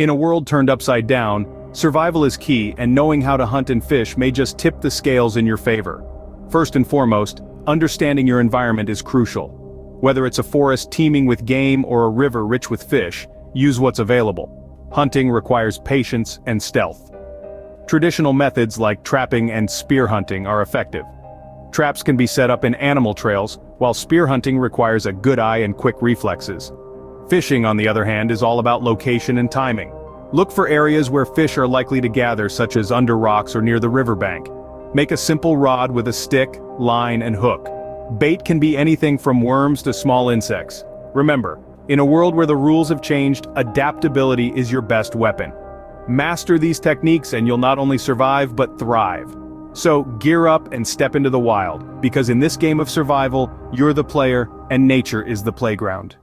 In a world turned upside down, survival is key, and knowing how to hunt and fish may just tip the scales in your favor. First and foremost, understanding your environment is crucial. Whether it's a forest teeming with game or a river rich with fish, use what's available. Hunting requires patience and stealth. Traditional methods like trapping and spear hunting are effective. Traps can be set up in animal trails, while spear hunting requires a good eye and quick reflexes. Fishing, on the other hand, is all about location and timing. Look for areas where fish are likely to gather, such as under rocks or near the riverbank. Make a simple rod with a stick, line, and hook. Bait can be anything from worms to small insects. Remember, in a world where the rules have changed, adaptability is your best weapon. Master these techniques and you'll not only survive but thrive. So gear up and step into the wild, because in this game of survival, you're the player and nature is the playground.